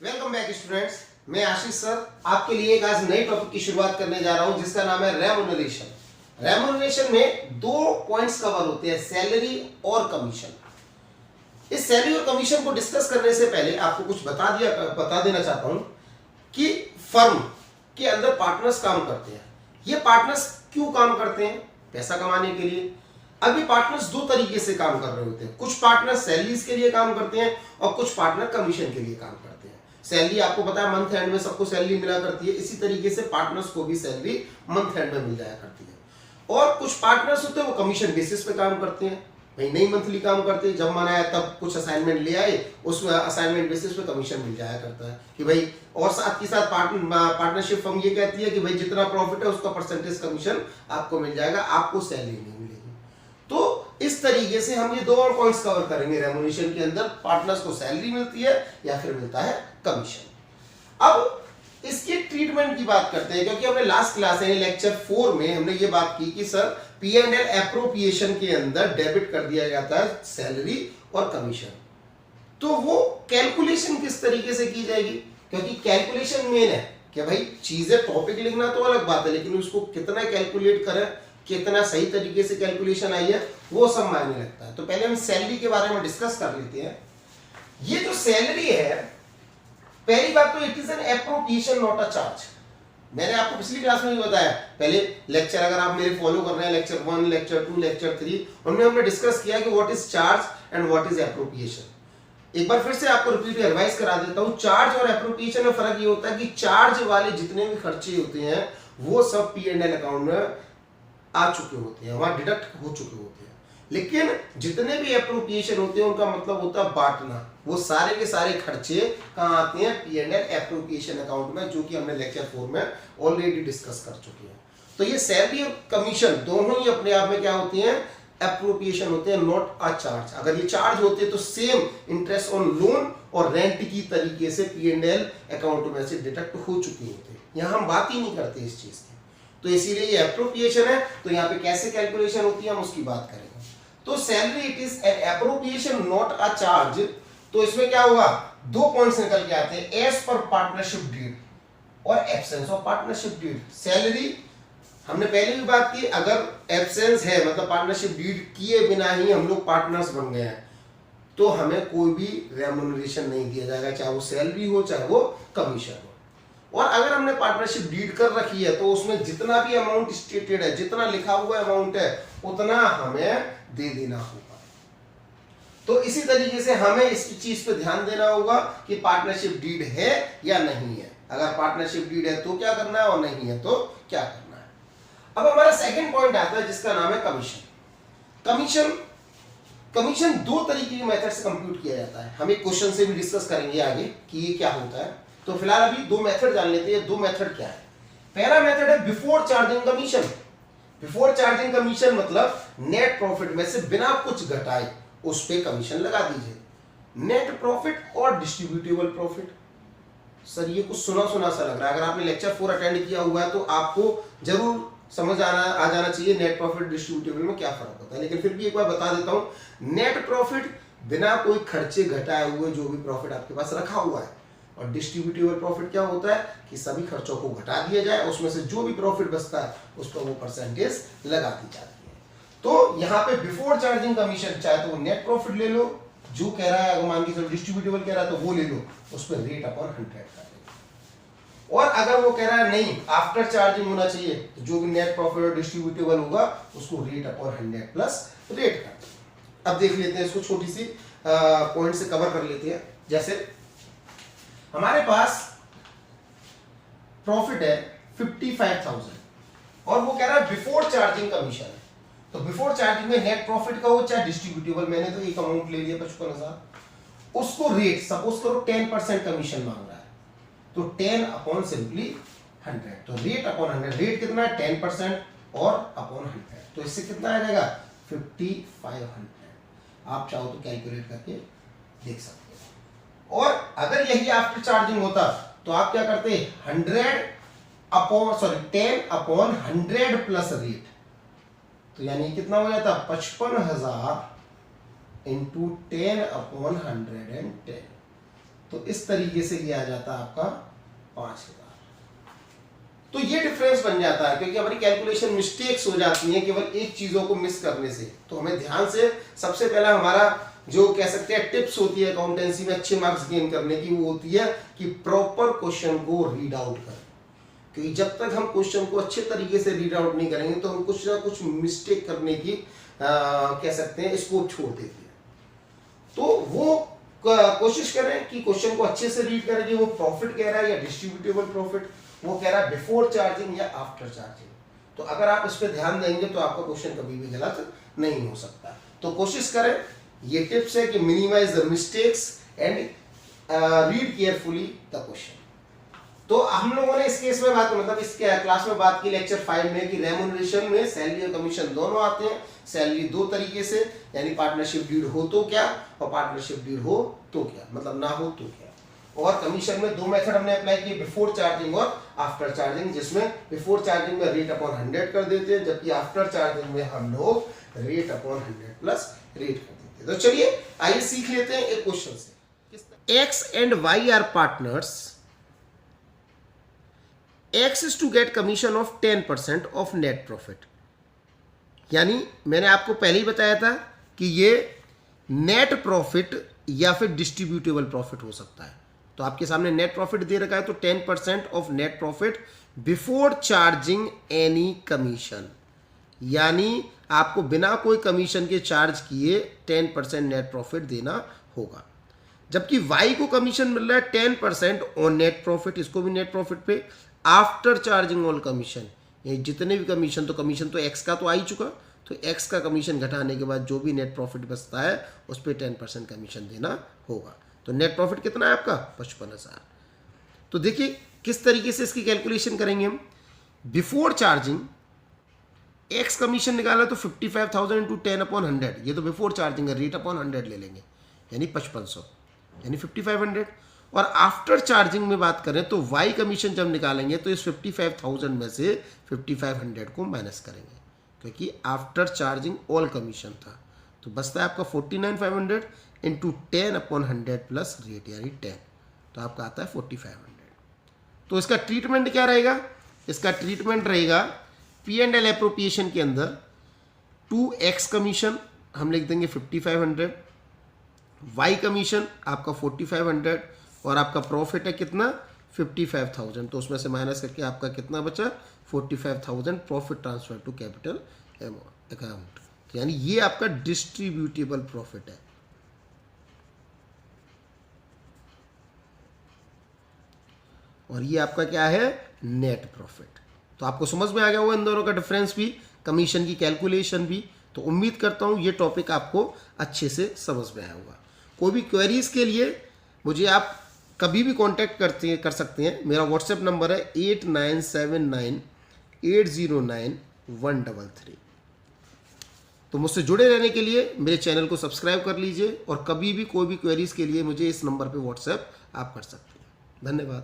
Welcome back students. मैं आशीष sir आपके लिए एक आज नई टॉपिक की शुरुआत करने जा रहा हूं जिसका नाम है रेम्युनरेशन। रेम्युनरेशन में दो पॉइंट्स कवर होते हैं, सैलरी और कमीशन। इस सैलरी और कमीशन को डिस्कस करने से पहले आपको कुछ बता देना चाहता हूं कि फर्म के अंदर पार्टनर्स काम करते हैं। ये पार्टनर्स क्यों काम करते हैं? पैसा कमाने के लिए। अब ये पार्टनर्स दो तरीके से काम कर रहे होते हैं। कुछ पार्टनर सैलरीज के लिए काम करते हैं और कुछ पार्टनर कमीशन के लिए काम करते हैं। सैलरी आपको पता है मंथ एंड में सबको सैलरी मिला करती है, इसी तरीके से पार्टनर्स को भी सैलरी मंथ एंड में मिल जाया करती है। और कुछ पार्टनर्स होते हैं वो कमीशन बेसिस पे काम करते हैं, भाई नहीं मंथली काम करते, जब मन आया तब कुछ असाइनमेंट ले आए, उस असाइनमेंट बेसिस पे कमीशन मिल जाया करता है कि भाई। और साथ के साथ पार्टनरशिप फर्म ये कहती है कि भाई जितना प्रॉफिट है उसका परसेंटेज कमीशन आपको मिल जाएगा, आपको सैलरी नहीं मिलेगी। तो इस तरीके से हम ये दो और पॉइंट्स कवर करेंगे रेम्युनरेशन के अंदर, पार्टनर्स को सैलरी मिलती है या फिर मिलता है कमीशन। अब इसके ट्रीटमेंट की बात करते हैं, क्योंकि हमने लास्ट क्लास यानी लेक्चर 4 में हमने ये बात की कि सर P&L एप्रोप्रिएशन के अंदर डेबिट कर दिया जाता है सैलरी और कमीशन। तो वो कैलकुलेशन किस तरीके से की जाएगी? क्योंकि कैलकुलेशन मेन है कि भाई चीजें टॉपिक लिखना तो अलग बात है, लेकिन उसको कितना कैलकुलेट करें, कितना सही तरीके से कैलकुलेशन आई है, वो सब मायने लगता है। तो पहले हम सैलरी के बारे में डिस्कस कर लेते हैं। ये जो सैलरी है, पहली बात तो it is an appropriation not a charge. मैंने आपको पिछली क्लास में भी बताया, पहले लेक्चर अगर आप मेरे फॉलो कर रहे हैं, लेक्चर 1, लेक्चर 2, लेक्चर 3, उनमें हमने डिस्कस किया कि what is charge and what is appropriation. एक बार फिर से आपको रिपीट रिवाइज करा देता हूं। चार्ज और एप्रोप्रिएशन में फर्क ये होता है कि चार्ज वाले जितने भी खर्चे होते हैं वो सब P&L अकाउंट में आ चुके होते हैं, वहां डिडक्ट हो चुके होते हैं। लेकिन जितने भी एप्रोप्रिएशन होते हैं उनका मतलब होता है बांटना। वो सारे के सारे खर्चे कहां आते हैं? P&L एप्रोप्रिएशन अकाउंट में, जो कि हमने लेक्चर 4 में ऑलरेडी डिस्कस कर चुके हैं। तो ये सैलरी और कमीशन दोनों ही अपने आप में क्या होती हैं? एप्रोप्रिएशन होते हैं, नॉट अ चार्ज। अगर ये चार्ज होते तो सेम इंटरेस्ट ऑन लोन और रेंट की तरीके से P&L अकाउंट में से डिडक्ट हो चुके होते। यहां हम बात ही नहीं करते इस चीज की। तो इसीलिए ये एप्रोप्रिएशन है। तो यहाँ पे कैसे कैलकुलेशन होती है हम उसकी बात करेंगे। तो salary it is an appropriation not a charge. तो इसमें क्या होगा? दो पॉइंट्स निकल के आते हैं, एज पर पार्टनरशिप डीड और absence of partnership deed. Salary हमने पहले भी बात की, अगर एब्सेंस है मतलब पार्टनरशिप डीड किए बिना ही हम लोग पार्टनर्स बन गए हैं तो हमें कोई भी रेम्युनरेशन नहीं दिया जाएगा, चाहे वो सैलरी हो चाहे वो कमीशन हो। और अगर हमने पार्टनरशिप डीड कर रखी है तो उसमें जितना भी अमाउंट स्टेटेड है, जितना लिखा हुआ अमाउंट है, उतना हमें दे देना होगा। तो इसी तरीके से हमें इस चीज पे ध्यान देना होगा कि पार्टनरशिप डीड है या नहीं है। अगर पार्टनरशिप डीड है तो क्या करना है और नहीं है तो क्या करना है। अब हमारा सेकंड पॉइंट आता है जिसका नाम है कमीशन। कमीशन दो तरीके के मेथड से कंप्यूट किया जाता है। हम एक क्वेश्चन से भी डिस्कस करेंगे आगे कि ये क्या होता है। तो फिलहाल अभी दो मेथड जान लेते हैं। दो मेथड क्या है? पहला मेथड है before charging commission. Before charging commission मतलब नेट प्रॉफिट में से बिना कुछ घटाए उस पे कमीशन लगा दीजिए। नेट प्रॉफिट और डिस्ट्रीब्यूटेबल प्रॉफिट। सर ये कुछ सुना सुना सा लग रहा है। अगर आपने लेक्चर 4 अटेंड किया हुआ है तो आपको जरूर समझ आ जाना चाहिए नेट प्रॉफिट डिस्ट्रीब्यूटेबल में क्या फर्क होता है। लेकिन फिर भी एक बार बता देता हूं, नेट प्रॉफिट बिना कोई खर्चे घटाए हुए जो भी प्रॉफिट आपके पास रखा हुआ है, और डिस्ट्रीब्यूटेबल प्रॉफिट क्या होता है कि सभी खर्चों को घटा दिया जाए, उसमें से जो भी प्रॉफिट बचता है उस पर वो परसेंटेज लगा दी जाती है। तो यहाँ पे बिफोर चार्जिंग कमीशन, चाहे तो वो नेट प्रॉफिट ले लो जो कह रहा है, अगर मान के चलो डिस्ट्रीब्यूटेबल कह रहा है तो वो ले लो, उस पर रेट अपॉन 100 कर देंगे। और अगर वो कह रहा है नहीं आफ्टर चार्जिंग होना चाहिए तो जो भी नेट प्रॉफिट और डिस्ट्रीब्यूटेबल होगा उसको रेट अपॉन 100 प्लस रेट कर देंगे। अब देख लेते हैं इसको, छोटी सी पॉइंट से कवर कर लेते हैं। जैसे हमारे पास प्रॉफिट है 55,000 और वो कह रहा है बिफोर चार्जिंग कमीशन है। तो बिफोर चार्जिंग में नेट प्रॉफिट का हो चाहे डिस्ट्रीब्यूटेबल, मैंने तो एक अमाउंट ले लिया 55,000, उसको रेट सपोज करो 10% कमीशन मांग रहा है तो 10 अपॉन सिंपली 100। तो रेट अपॉन 100, रेट कितना है? 10% और अपॉन 100। तो इससे कितना आ जाएगा? 5500। आप चाहो तो कैलकुलेट करके देख सकते हो। और अगर यही आफ्टर चार्जिंग होता तो आप क्या करते? 10 अपॉन 100 प्लस रेट, तो यानी कितना हो जाता? 55,000 इंटू 10 अपॉन 110। तो इस तरीके से ये आ जाता है आपका 5000। तो ये डिफरेंस बन जाता है, क्योंकि हमारी कैलकुलेशन मिस्टेक्स हो जाती हैं केवल एक चीजों को मिस करने से। तो हमें ध्यान से सबसे पहला हमारा जो कह सकते हैं टिप्स होती है अकाउंटेंसी में अच्छे मार्क्स गेन करने की, वो होती है कि प्रॉपर क्वेश्चन को रीड आउट करें। क्योंकि जब तक हम क्वेश्चन को अच्छे तरीके से रीड आउट नहीं करेंगे तो हम कुछ ना कुछ मिस्टेक करने की कह सकते हैं स्कोप छोड़ देते हैं। तो वो कोशिश करें कि क्वेश्चन को अच्छे से रीड करें कि वो प्रॉफिट कह रहा है या डिस्ट्रीब्यूटेबल प्रॉफिट, वो कह रहा है बिफोर चार्जिंग या आफ्टर चार्जिंग। तो अगर आप इस पर ध्यान देंगे तो आपका क्वेश्चन कभी भी गलत नहीं हो सकता। तो कोशिश करें, ये टिप्स है कि minimise the mistakes and read carefully the question. तो हम लोगों ने इस केस में बात मतलब इस क्लास में बात की लेक्चर 5 में कि रेम्युनरेशन में सैलरी और कमीशन दोनों आते हैं। सैलरी दो तरीके से, यानी पार्टनरशिप डीड हो तो क्या और पार्टनरशिप डीड हो तो क्या, मतलब ना हो तो क्या। और कमीशन में दो मेथड हमने अप्लाई किए, बिफोर चार्जिंग और आफ्टर चार्जिंग, जिसमें बिफोर चार्जिंग में रेट अपॉन 100 कर देते हैं, जबकि आफ्टर चार्जिंग में हम लोग रेट अपॉन 100 प्लस रेट कर देते हैं। तो चलिए आइए सीख लेते हैं एक क्वेश्चन से। X and Y are partners, X is to get commission of 10% of net profit। यानी मैंने आपको पहले ही बताया था कि ये नेट प्रॉफिट या फिर डिस्ट्रीब्यूटेबल प्रॉफिट हो सकता है। तो आपके सामने नेट प्रॉफिट दे रखा है, तो 10% of net profit before charging any commission, यानी आपको बिना कोई कमीशन के चार्ज किए 10% नेट प्रॉफिट देना होगा। जबकि Y को कमीशन मिल रहा है 10% ऑन नेट प्रॉफिट, इसको भी नेट प्रॉफिट पे आफ्टर चार्जिंग ऑल कमीशन, ये जितने भी कमीशन, तो कमीशन तो एक्स का तो आ ही चुका, तो एक्स का कमीशन घटाने के बाद जो भी नेट प्रॉफिट बचता है उस पर 10% कमीशन देना होगा। तो नेट प्रॉफिट कितना है आपका 55,000। तो देखिए किस तरीके से इसकी कैलकुलेशन करेंगे हम। बिफोर चार्जिंग एक्स कमीशन निकाला तो 55,000 इंटू 10/100, ये तो बिफोर चार्जिंग है, रेट अपॉन 100 ले लेंगे, यानी 5500, यानी 5500। और आफ्टर चार्जिंग में बात करें तो वाई कमीशन जब निकालेंगे तो इस 55,000 में से 5500 को माइनस करेंगे, क्योंकि आफ्टर चार्जिंग ऑल कमीशन था। तो बचता है आपका 49,500 इंटू 10/100 प्लस रेट, यानी 10, तो आपका आता है 4500। तो इसका ट्रीटमेंट क्या रहेगा, इसका ट्रीटमेंट रहेगा P&L एप्रोप्रिएशन के अंदर 2x कमीशन हम लिख देंगे 5500, वाई कमीशन आपका 4500 और आपका प्रॉफिट है कितना 55,000, तो उसमें से माइनस करके आपका कितना बचा 45,000 profit transfer to capital account, यानी ये आपका डिस्ट्रीब्यूटेबल प्रॉफिट है। और ये आपका क्या है नेट प्रॉफिट। तो आपको समझ में आ गया होगा इन दोनों का डिफरेंस भी, कमीशन की कैलकुलेशन भी। तो उम्मीद करता हूँ ये टॉपिक आपको अच्छे से समझ में आया होगा। कोई भी क्वेरीज के लिए मुझे आप कभी भी कांटेक्ट कर सकते हैं। मेरा व्हाट्सएप नंबर है 8979809133। तो मुझसे जुड़े रहने के लिए मेरे चैनल को सब्सक्राइब कर लीजिए और कभी भी कोई भी क्वेरीज के लिए मुझे इस नंबर पे व्हाट्सएप आप कर सकते हैं। धन्यवाद।